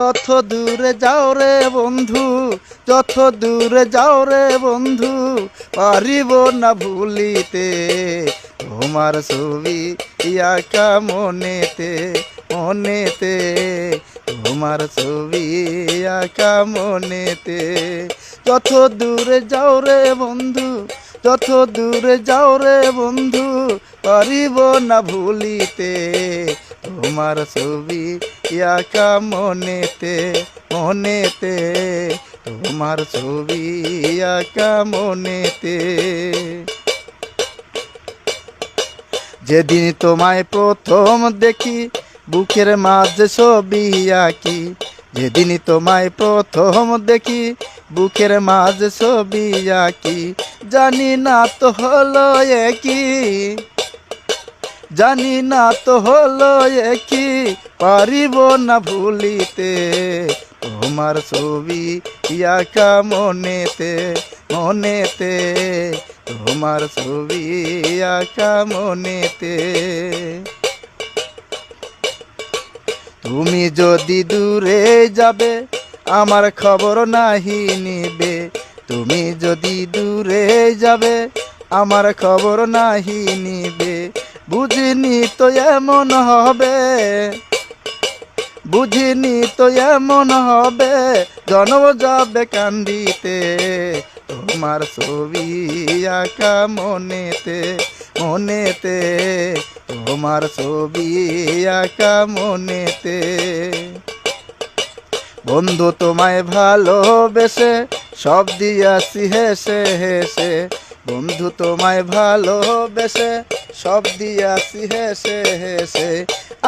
যত দূরে যাও রে বন্ধু, যত দূরে যাও রে বন্ধু, পারিব না ভুলিতে তোমার ছবি আঁকা মনেতে, মনেতে তোমার ছবি আঁকা মনেতে। যত দূরে যাও রে বন্ধু, যত দূরে যাও রে বন্ধু, পারিব না ভুলিতে তোমার ছবি আঁকা মনেতে, মনেতে তোমার ছবি আঁকা মনেতে। যেদিন তোমায় প্রথম দেখি বুকের মাঝে ছবি আঁকি, যেদিন তোমায় প্রথম দেখি বুকের মাঝে ছবি আঁকি, জানি না তো হলো একই, জানি না তো হলো একই, পারিব না ভুলিতে তোমার ছবি আঁকা মনেতে, মনেতে তোমার ছবি আঁকা মনেতে। তুমি যদি দূরে যাবে আমার খবর নাহি নিবে, তুমি যদি দূরে যাবে আমার খবর নাহি নিবে, বুঝিনি তো এমন হবে, বুঝিনি তো এমন হবে, জন্ম যাবে কান্দিতে তোমার ছবি আঁকা মনেতে, মনেতে তোমার ছবি আঁকা মনেতে। বন্ধু তোমায় ভালোবেসে সব দিয়াছি হেসে হেসে, বন্ধু তোমায় ভালোবেসে সব দিয়াছি হেসে হেসে,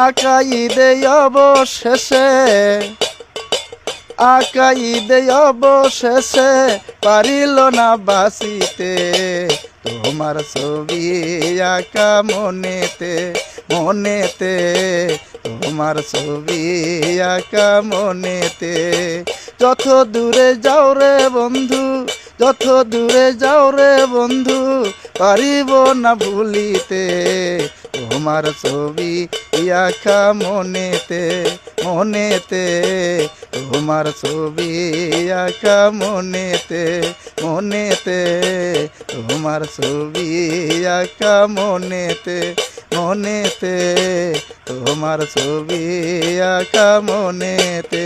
আঁকাই দে অবশেষে, আঁকাই দে অবশেষে, পারিল না বাঁচিতে তোমার ছবি আঁকা মনেতে, মনেতে তোমার ছবি আঁকা মনেতে। যত দূরে যাও রে বন্ধু, যত দূরে যাও রে বন্ধু, পারিব না ভুলিতে তোমার ছবি আঁকা মনেতে, মনেতে তোমার ছবি আঁকা মনেতে, মনেতে তোমার ছবি আঁকা মনেতে, মনেতে তোমার ছবি আঁকা মনেতে।